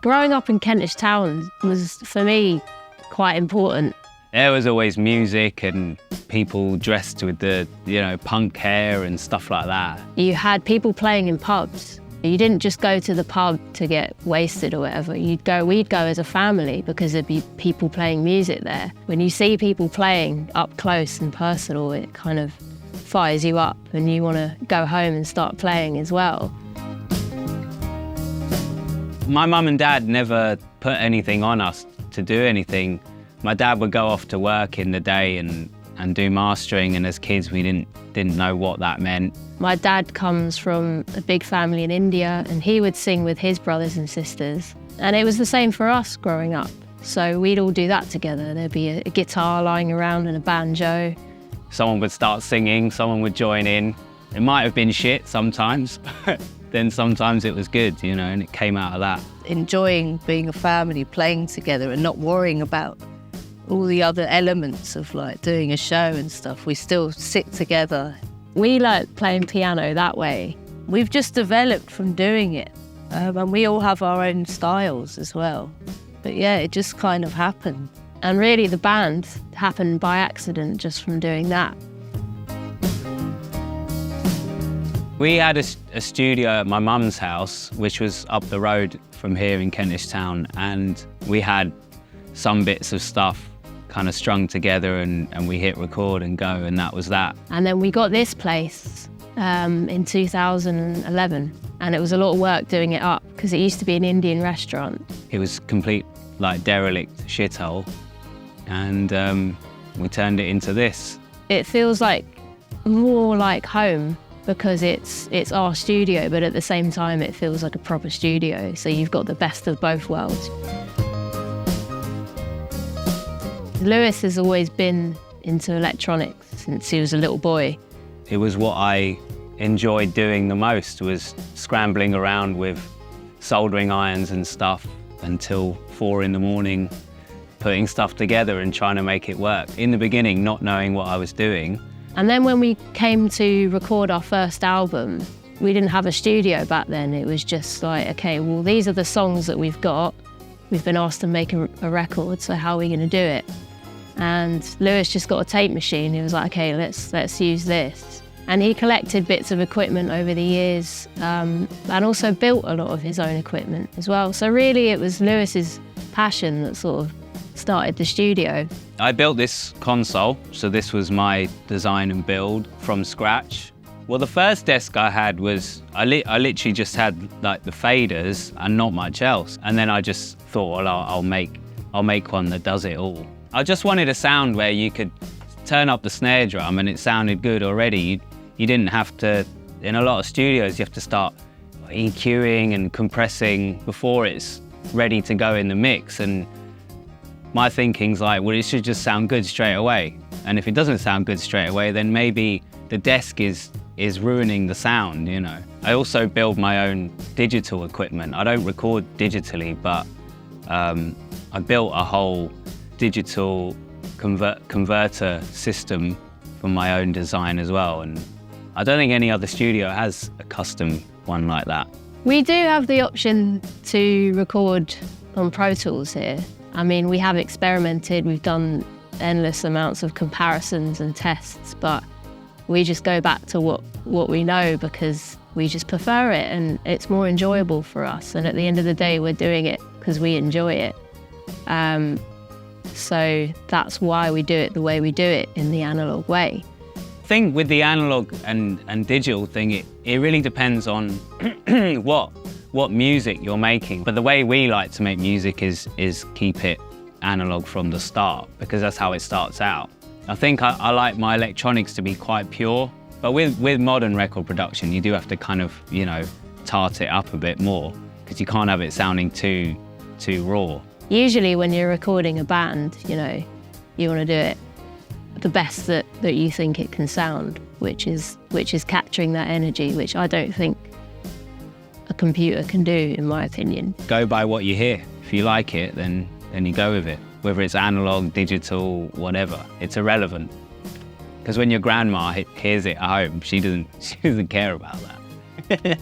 Growing up in Kentish Town was, for me, quite important. There was always music and people dressed with the, punk hair and stuff like that. You had people playing in pubs. You didn't just go to the pub to get wasted or whatever. We'd go as a family because there'd be people playing music there. When you see people playing up close and personal, it kind of fires you up and you want to go home and start playing as well. My mum and dad never put anything on us to do anything. My dad would go off to work in the day and do mastering, and as kids we didn't know what that meant. My dad comes from a big family in India and he would sing with his brothers and sisters. And it was the same for us growing up. So we'd all do that together. There'd be a guitar lying around and a banjo. Someone would start singing, someone would join in. It might have been shit sometimes, but then sometimes it was good, and it came out of that. Enjoying being a family, playing together and not worrying about all the other elements of like doing a show and stuff. We still sit together. We learnt playing piano that way. We've just developed from doing it. And we all have our own styles as well. But yeah, it just kind of happened. And really the band happened by accident just from doing that. We had a studio at my mum's house, which was up the road from here in Kentish Town, and we had some bits of stuff kind of strung together and we hit record and go, and that was that. And then we got this place in 2011, and it was a lot of work doing it up because it used to be an Indian restaurant. It was complete derelict shithole, and we turned it into this. It feels like more like home because it's our studio, but at the same time it feels like a proper studio, so you've got the best of both worlds. Lewis has always been into electronics since he was a little boy. It was what I enjoyed doing the most, was scrambling around with soldering irons and stuff until 4 in the morning, putting stuff together and trying to make it work. In the beginning, not knowing what I was doing. And then when we came to record our first album, we didn't have a studio back then. It was just like, okay, well, these are the songs that we've got. We've been asked to make a record, so how are we going to do it? And Lewis just got a tape machine. He was like, okay, let's use this. And he collected bits of equipment over the years and also built a lot of his own equipment as well. So really it was Lewis's passion that sort of started the studio. I built this console, so this was my design and build from scratch. Well, the first desk I had was, I literally just had like the faders and not much else. And then I just thought, well, I'll make one that does it all. I just wanted a sound where you could turn up the snare drum and it sounded good already. You didn't have to, in a lot of studios, you have to start EQing and compressing before it's ready to go in the mix. And my thinking's like, well, it should just sound good straight away. And if it doesn't sound good straight away, then maybe the desk is ruining the sound, I also build my own digital equipment. I don't record digitally, but I built a whole digital converter system from my own design as well. And I don't think any other studio has a custom one like that. We do have the option to record on Pro Tools here. I mean, we have experimented, we've done endless amounts of comparisons and tests, but we just go back to what we know because we just prefer it and it's more enjoyable for us. And at the end of the day, we're doing it because we enjoy it. So that's why we do it the way we do it, in the analog way. I think with the analog and digital thing, it really depends on what music you're making. But the way we like to make music is keep it analog from the start, because that's how it starts out. I think I like my electronics to be quite pure, but with modern record production, you do have to kind of, tart it up a bit more, because you can't have it sounding too raw. Usually when you're recording a band, you want to do it the best that you think it can sound, which is capturing that energy, which I don't think a computer can do, in my opinion. Go by what you hear. If you like it, then you go with it. Whether it's analog, digital, whatever, it's irrelevant. Because when your grandma hears it at home, she doesn't care about that.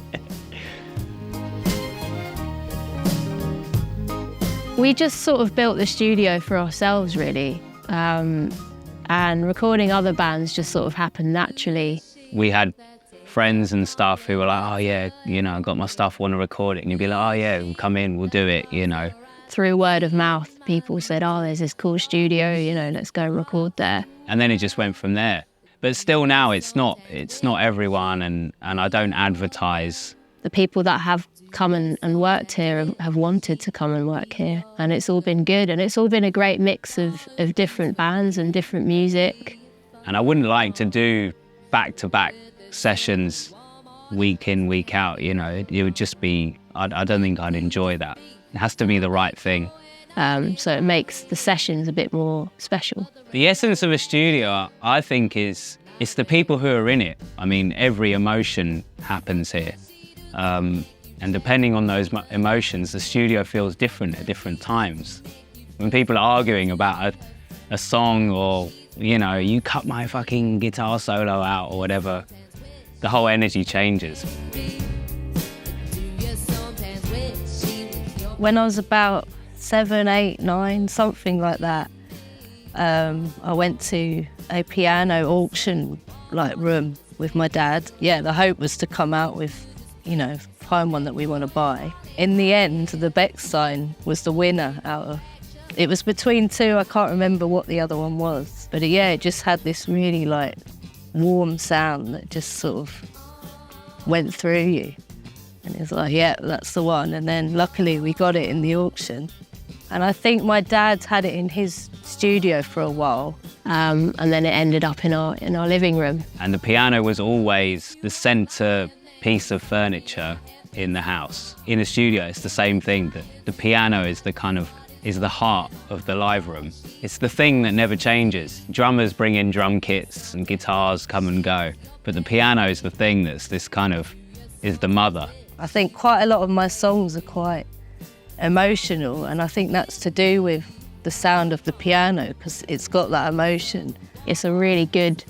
We just sort of built the studio for ourselves, really. And recording other bands just sort of happened naturally. We had friends and stuff who were like, oh yeah, you know, I got my stuff, want to record it. And you'd be like, oh yeah, we'll come in, we'll do it, you know. Through word of mouth, people said, oh, there's this cool studio, you know, let's go and record there. And then it just went from there. But still now it's not everyone, and I don't advertise. The people that have come and worked here have wanted to come and work here, and it's all been good, and it's all been a great mix of different bands and different music. And I wouldn't like to do back-to-back sessions week in, week out, you know. It would just be, I don't think I'd enjoy that. It has to be the right thing. So it makes the sessions a bit more special. The essence of a studio, I think, it's the people who are in it. I mean, every emotion happens here. And depending on those emotions, the studio feels different at different times. When people are arguing about a song, or, you know, you cut my fucking guitar solo out or whatever, the whole energy changes. When I was about 7, 8, 9, something like that, I went to a piano auction room with my dad. Yeah, the hope was to come out with, you know, find one that we want to buy. In the end, the Bechstein was the winner out of, it was between two, I can't remember what the other one was. But yeah, it just had this really warm sound that just sort of went through you. And it was like, yeah, that's the one. And then luckily we got it in the auction. And I think my dad had it in his studio for a while. And then it ended up in our living room. And the piano was always the centre piece of furniture in the house. In a studio, it's the same thing. The piano is is the heart of the live room. It's the thing that never changes. Drummers bring in drum kits and guitars come and go, but the piano is the thing that's is the mother. I think quite a lot of my songs are quite emotional, and I think that's to do with the sound of the piano, because it's got that emotion. It's a really good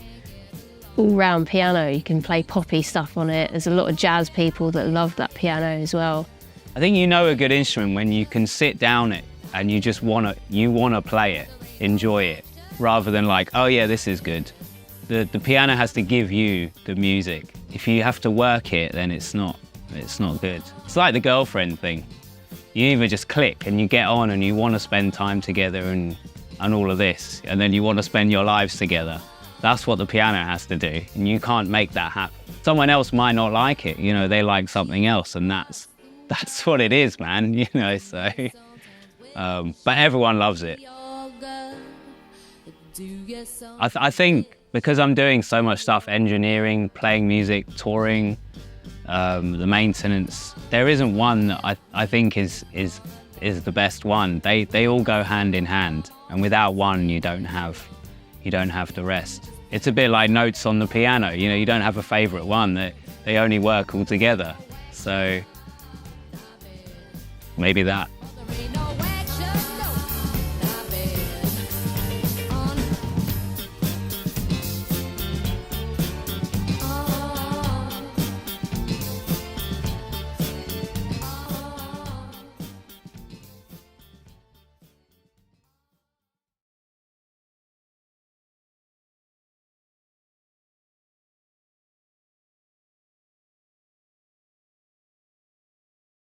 all-round piano. You can play poppy stuff on it. There's a lot of jazz people that love that piano as well. I think you know a good instrument when you can sit down it and you just wanna play it, enjoy it, rather than like, oh yeah, this is good. The piano has to give you the music. If you have to work it, then it's not good. It's like the girlfriend thing. You either just click and you get on and you want to spend time together and all of this, and then you want to spend your lives together. That's what the piano has to do, and you can't make that happen. Someone else might not like it, you know, they like something else, and that's what it is, man, you know, so. But everyone loves it. I think because I'm doing so much stuff, engineering, playing music, touring, the maintenance, there isn't one that I think is the best one. They all go hand in hand, and without one you don't have the rest. It's a bit like notes on the piano, you know, you don't have a favourite one, they only work all together. So maybe that.